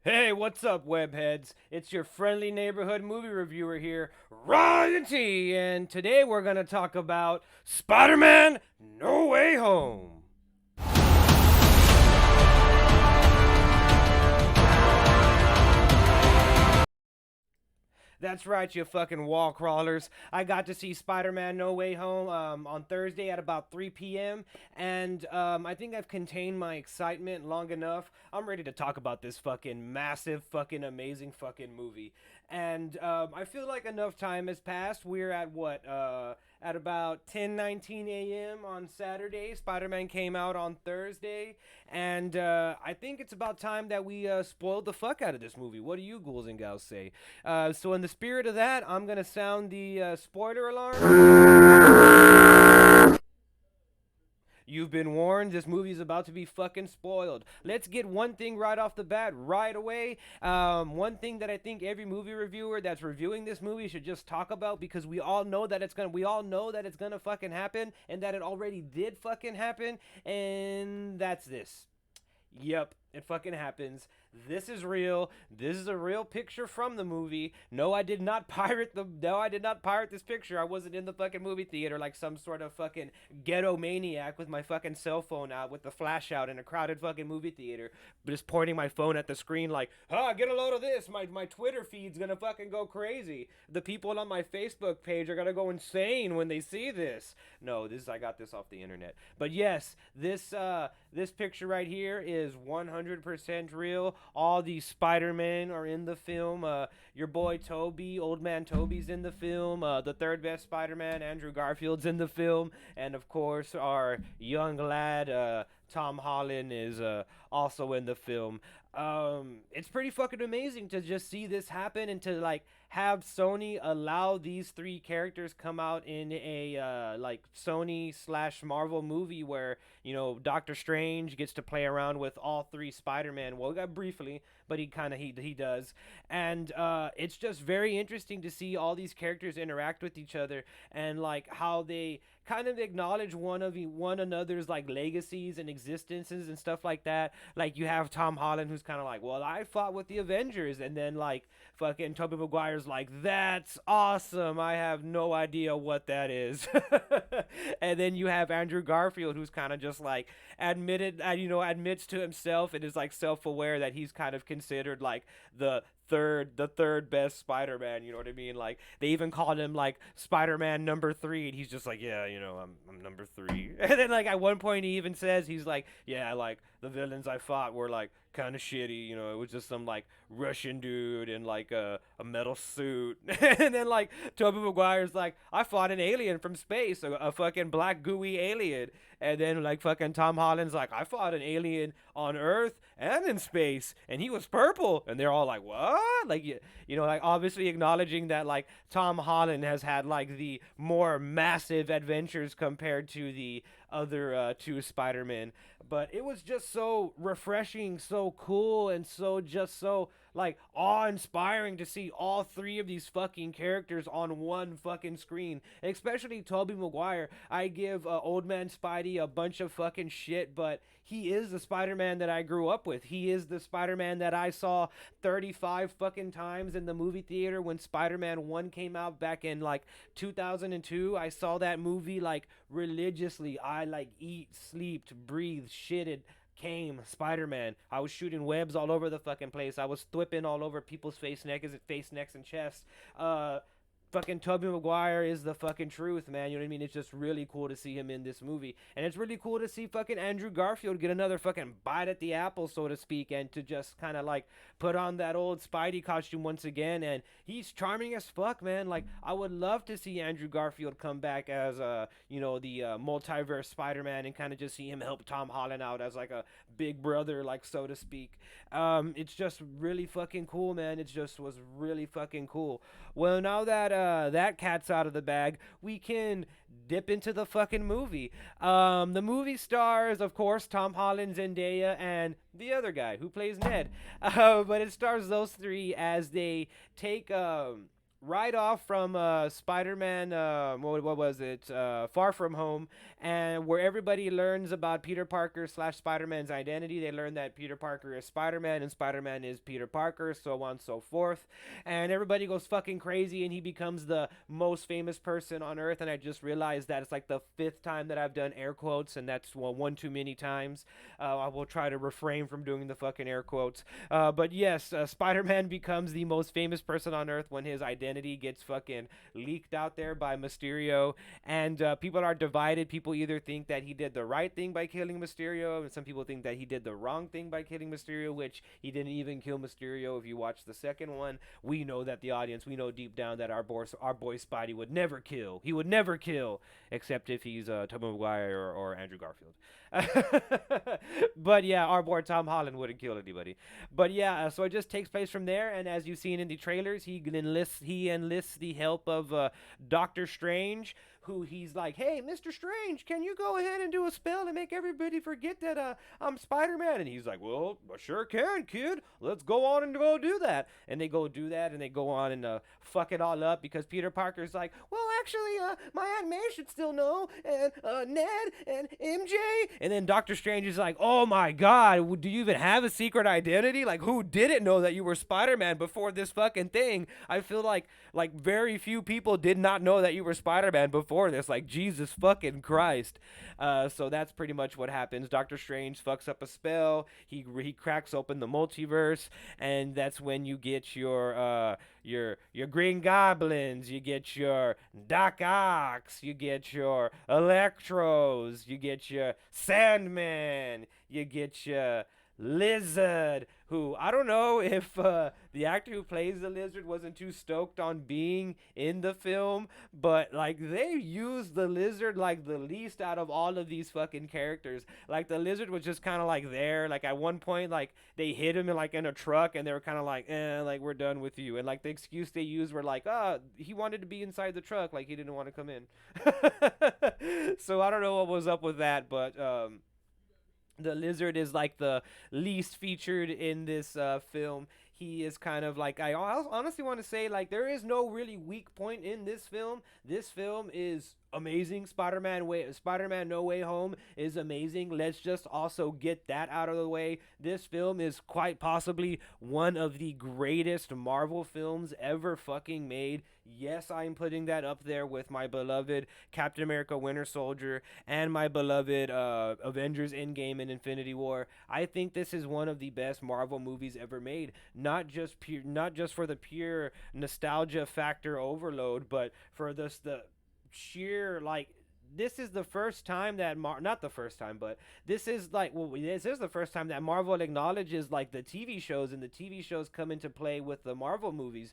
Hey, what's up, webheads? It's your friendly neighborhood movie reviewer here, Ryan T, and today we're gonna talk about Spider-Man: No Way Home. That's right, you fucking wall crawlers. I got to see Spider-Man: No Way Home on Thursday at about 3 p.m. And I think I've contained my excitement long enough. I'm ready to talk about this fucking massive, fucking amazing fucking movie. And I feel like enough time has passed. We're at what? At about 10:19 a.m. on Saturday. Spider-Man came out on Thursday, and I think it's about time that we spoiled the fuck out of this movie. What do you ghouls and gals say? So in the spirit of that, I'm gonna sound the spoiler alarm. You've been warned. This movie is about to be fucking spoiled. Let's get one thing right off the bat, right away. One thing that I think every movie reviewer that's reviewing this movie should just talk about, because we all know that it's gonna fucking happen, and that it already did fucking happen, and that's this. Yep, it fucking happens. This is real. This is a real picture from the movie. No, I did not pirate this picture. I wasn't in the fucking movie theater like some sort of fucking ghetto maniac with my fucking cell phone out with the flash out in a crowded fucking movie theater, just pointing my phone at the screen like, get a load of this. My Twitter feed's gonna fucking go crazy. The people on my Facebook page are gonna go insane when they see this. No, I got this off the internet. But yes, this picture right here is 100% real. All these Spider-Men are in the film. Your boy Toby, Old Man Toby's in the film. The third best Spider-Man, Andrew Garfield's in the film. And of course, our young lad, Tom Holland, is also in the film. It's pretty fucking amazing to just see this happen, and to like have Sony allow these three characters come out in a like Sony slash Marvel movie where, you know, Doctor Strange gets to play around with all three Spider-Man. Well, briefly, but he does, and it's just very interesting to see all these characters interact with each other, and like how they kind of acknowledge one another's like legacies and existences and stuff like that. Like you have Tom Holland, who's kind of like, well, I fought with the Avengers, and then like fucking Tobey Maguire's like, that's awesome. I have no idea what that is. And then you have Andrew Garfield, who's kind of just like admits to himself and is like self-aware that he's kind of considered like the third best Spider-Man, you know what I mean? Like they even called him like Spider-Man number 3, and he's just like, yeah, you know, I'm number 3. And then like at one point he even says, he's like, yeah, like the villains I fought were like kind of shitty, you know, it was just some like Russian dude in like a metal suit. And then like Tobey Maguire's like, I fought an alien from space, a fucking black gooey alien. And then like fucking Tom Holland's like, I fought an alien on Earth and in space, and he was purple. And they're all like, what? Like you know, like obviously acknowledging that like Tom Holland has had like the more massive adventures compared to the other two Spider-Men. But it was just so refreshing, so cool, and so like awe-inspiring to see all three of these fucking characters on one fucking screen. Especially Tobey Maguire. I give Old Man Spidey a bunch of fucking shit, but he is the Spider-Man that I grew up with. He is the Spider-Man that I saw 35 fucking times in the movie theater when Spider-Man 1 came out back in like 2002. I saw that movie like religiously. I like eat, slept, breathed, shitted, came Spider-Man. I was shooting webs all over the fucking place. I was thwipping all over people's face, necks, and chests. Fucking Tobey Maguire is the fucking truth, man. You know what I mean? It's just really cool to see him in this movie. And it's really cool to see fucking Andrew Garfield get another fucking bite at the apple, so to speak, and to just kind of like put on that old Spidey costume once again. And he's charming as fuck, man. Like, I would love to see Andrew Garfield come back as, you know, the multiverse Spider-Man, and kind of just see him help Tom Holland out as like a big brother, like, so to speak. It's just really fucking cool, man. It just was really fucking cool. Well, now that that cat's out of the bag, we can dip into the fucking movie. The movie stars, of course, Tom Holland, Zendaya, and the other guy who plays Ned. But it stars those three as they take right off from Spider-Man. What was it? Far From Home, and where everybody learns about Peter Parker slash Spider-Man's identity. They learn that Peter Parker is Spider-Man and Spider-Man is Peter Parker, so on and so forth. And everybody goes fucking crazy, and he becomes the most famous person on Earth. And I just realized that it's like the fifth time that I've done air quotes, and that's one too many times. I will try to refrain from doing the fucking air quotes. But yes, Spider-Man becomes the most famous person on Earth when his identity gets fucking leaked out there by Mysterio, and people are divided. People either think that he did the right thing by killing Mysterio, and some people think that he did the wrong thing by killing Mysterio, which he didn't even kill Mysterio. If you watch the second one, we know that the audience, we know deep down that our boy Spidey would never kill. He would never kill, except if he's Tobey Maguire or Andrew Garfield. But yeah, our boy Tom Holland wouldn't kill anybody. But yeah, so it just takes place from there, and as you've seen in the trailers, he enlists the help of Doctor Strange, who he's like, "Hey, Mr. Strange, can you go ahead and do a spell and make everybody forget that I'm Spider-Man?" And he's like, "Well, I sure can, kid. Let's go on and go do that." And they go do that, and they go on and fuck it all up because Peter Parker's like, "Well, actually, my Aunt May should still know, and Ned and MJ." And then Doctor Strange is like, "Oh my God, do you even have a secret identity? Like, who didn't know that you were Spider-Man before this fucking thing? I feel like very few people did not know that you were Spider-Man before this. Like, Jesus fucking Christ." So that's pretty much what happens. Doctor Strange fucks up a spell. He cracks open the multiverse, and that's when you get your Green Goblins, you get your Doc Ock, you get your Electros, you get your Sandman, you get your Lizard, who I don't know if the actor who plays the Lizard wasn't too stoked on being in the film, but like they used the Lizard like the least out of all of these fucking characters. Like the Lizard was just kind of like there. Like at one point, like they hit him in a truck, and they were kind of like, like we're done with you. And like the excuse they used were like, he wanted to be inside the truck, like he didn't want to come in. So I don't know what was up with that, but the Lizard is like the least featured in this film. He is kind of like, I honestly want to say, like, there is no really weak point in this film. This film is amazing. Spider-Man No Way Home is amazing. Let's just also get that out of the way. This film is quite possibly one of the greatest Marvel films ever fucking made. Yes, I'm putting that up there with my beloved Captain America Winter Soldier and my beloved Avengers Endgame and Infinity War. I think this is one of the best Marvel movies ever made. Not just for the pure nostalgia factor overload, but for the sheer like this is the first time that not the first time, but this is like, well, this is the first time that Marvel acknowledges like the TV shows, and the TV shows come into play with the Marvel movies.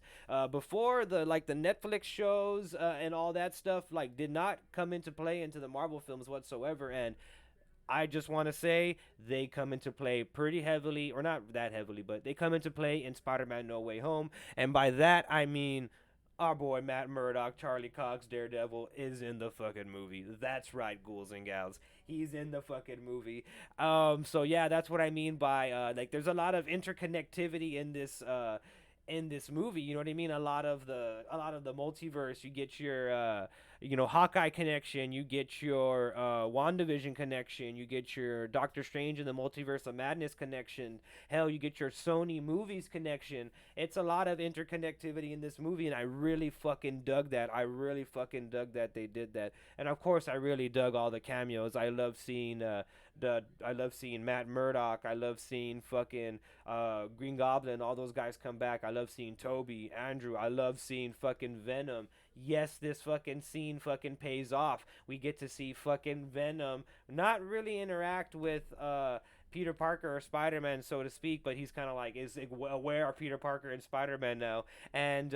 Before the Netflix shows and all that stuff like did not come into play into the Marvel films whatsoever, and I just want to say they come into play pretty heavily, or not that heavily, but they come into play in Spider-Man No Way Home, and by that I mean our boy Matt Murdock, Charlie Cox, Daredevil, is in the fucking movie. That's right, ghouls and gals. He's in the fucking movie. So yeah, that's what I mean by like there's a lot of interconnectivity in this movie. You know what I mean? A lot of the multiverse. You get your Hawkeye connection. You get your WandaVision connection. You get your Doctor Strange and the Multiverse of Madness connection. Hell, you get your Sony movies connection. It's a lot of interconnectivity in this movie, and I really fucking dug that. I really fucking dug that they did that. And of course, I really dug all the cameos. I love seeing Matt Murdock. I love seeing fucking Green Goblin. All those guys come back. I love seeing Toby, Andrew. I love seeing fucking Venom. Yes, this fucking scene fucking pays off. We get to see fucking Venom not really interact with Peter Parker or Spider-Man, so to speak, but he's kind of like is aware of Peter Parker and Spider-Man now, and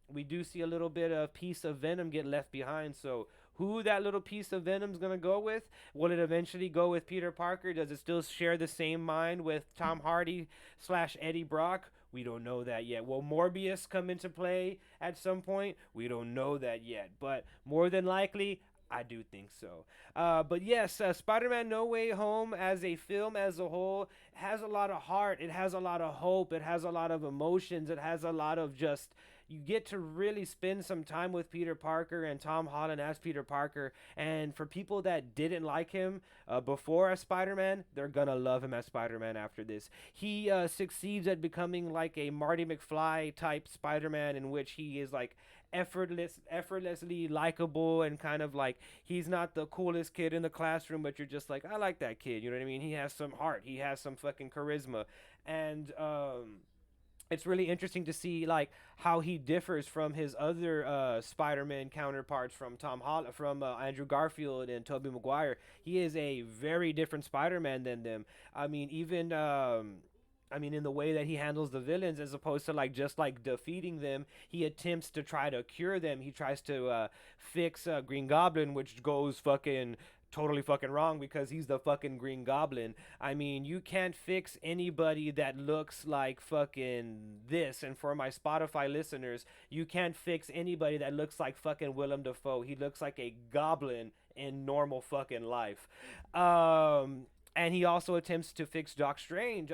we do see a little bit of piece of Venom get left behind. So who that little piece of Venom's gonna go with? Will it eventually go with Peter Parker? Does it still share the same mind with Tom Hardy slash Eddie Brock? We don't know that yet. Will Morbius come into play at some point? We don't know that yet. But more than likely, I do think so. But yes, Spider Man No Way Home as a film as a whole has a lot of heart. It has a lot of hope. It has a lot of emotions. It has a lot of just. You get to really spend some time with Peter Parker and Tom Holland as Peter Parker. And for people that didn't like him before as Spider Man, they're going to love him as Spider Man after this. He succeeds at becoming like a Marty McFly type Spider Man, in which he is like effortlessly likable, and kind of like he's not the coolest kid in the classroom, but you're just like, I like that kid. You know what I mean? He has some heart. He has some fucking charisma, and it's really interesting to see like how he differs from his other Spider-Man counterparts from Andrew Garfield and Tobey Maguire. He is a very different Spider-Man than them. I mean, even I mean, in the way that he handles the villains, as opposed to like just like defeating them, he attempts to try to cure them. He tries to fix Green Goblin, which goes fucking totally fucking wrong because he's the fucking Green Goblin. I mean, you can't fix anybody that looks like fucking this. And for my Spotify listeners, you can't fix anybody that looks like fucking Willem Dafoe. He looks like a goblin in normal fucking life. And he also attempts to fix Doc Strange.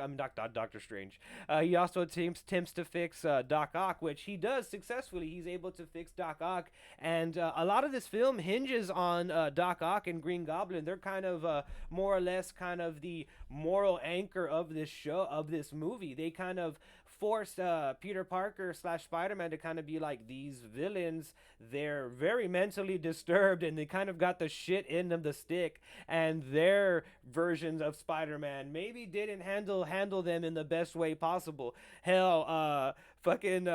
Doctor Strange. He also attempts to fix Doc Ock, which he does successfully. He's able to fix Doc Ock, and a lot of this film hinges on Doc Ock and Green Goblin. They're kind of more or less kind of the moral anchor of this show, of this movie. They kind of forced Peter Parker slash Spider Man to kind of be like, these villains. They're very mentally disturbed, and they kind of got the shit in them to stick. And their versions of Spider Man maybe didn't handle them in the best way possible. Hell, fucking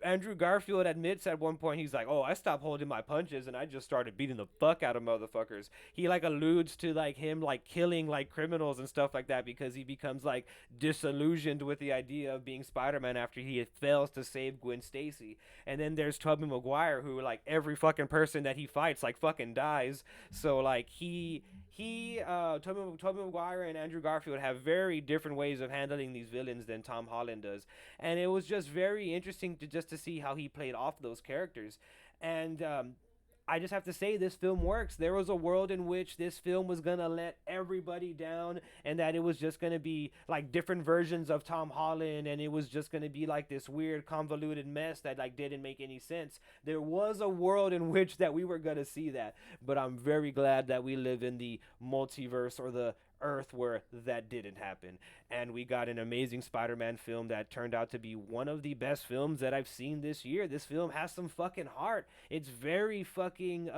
Andrew Garfield admits at one point, he's like, "Oh, I stopped holding my punches and I just started beating the fuck out of motherfuckers." He like alludes to like him like killing like criminals and stuff like that because he becomes like disillusioned with the idea of being Spider-Man after he fails to save Gwen Stacy. And then there's Tobey Maguire, who like every fucking person that he fights like fucking dies. So like Tobey Maguire and Andrew Garfield have very different ways of handling these villains than Tom Holland does, and it was just very interesting to see how he played off those characters. And I just have to say, this film works. There was a world in which this film was gonna let everybody down, and that it was just gonna be like different versions of Tom Holland, and it was just gonna be like this weird convoluted mess that like didn't make any sense. There was a world in which that we were gonna see that, but I'm very glad that we live in the multiverse, or the Earth, where that didn't happen. And we got an amazing Spider-Man film that turned out to be one of the best films that I've seen this year. This film has some fucking heart. It's very fucking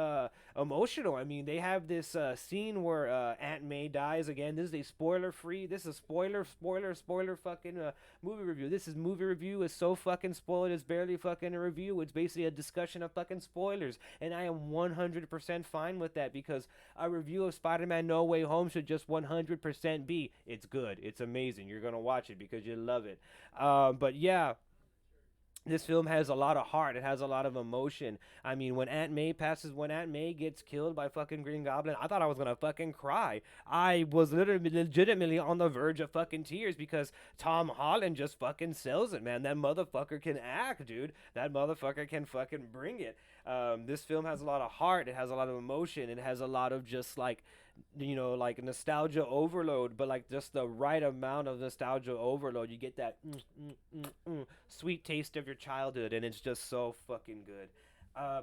emotional. I mean, they have this scene where Aunt May dies. Again, this is a spoiler free. This is spoiler fucking movie review. This is movie review is so fucking spoiled. It's barely fucking a review. It's basically a discussion of fucking spoilers, and I am 100% fine with that, because a review of Spider-Man No Way Home should just 100% be, it's good, it's amazing, you're gonna watch it because you love it. But yeah, this film has a lot of heart. It has a lot of emotion. I mean, when Aunt May gets killed by fucking Green Goblin, I thought I was gonna fucking cry. I was literally, legitimately on the verge of fucking tears, because Tom Holland just fucking sells it, man. That motherfucker can act, dude. That motherfucker can fucking bring it. This film has a lot of heart. It has a lot of emotion. It has a lot of just like, like nostalgia overload, but like just the right amount of nostalgia overload. You get that sweet taste of your childhood, and it's just so fucking good.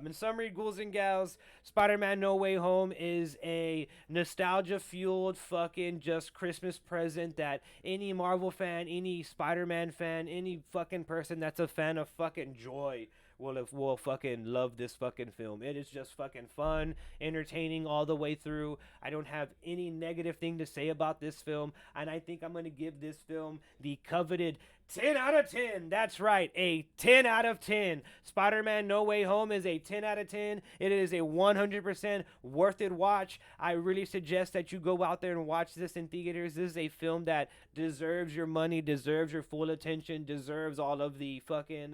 In summary, Ghouls and Gals, Spider-Man No Way Home is a nostalgia-fueled fucking just Christmas present that any Marvel fan, any Spider-Man fan, any fucking person that's a fan of fucking joy will fucking love this fucking film. It is just fucking fun, entertaining all the way through. I don't have any negative thing to say about this film, and I think I'm gonna give this film the coveted 10 out of 10. That's right, a 10 out of 10. Spider-Man No Way Home is a 10 out of 10. It is a 100% worth it watch. I really suggest that you go out there and watch this in theaters. This is a film that deserves your money, deserves your full attention, deserves all of the fucking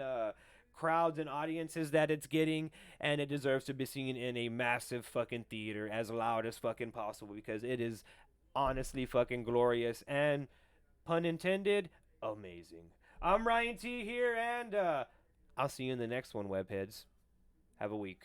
crowds and audiences that it's getting, and it deserves to be seen in a massive fucking theater as loud as fucking possible, because it is honestly fucking glorious and, pun intended, amazing. I'm Ryan T here, and I'll see you in the next one, webheads. Have a week.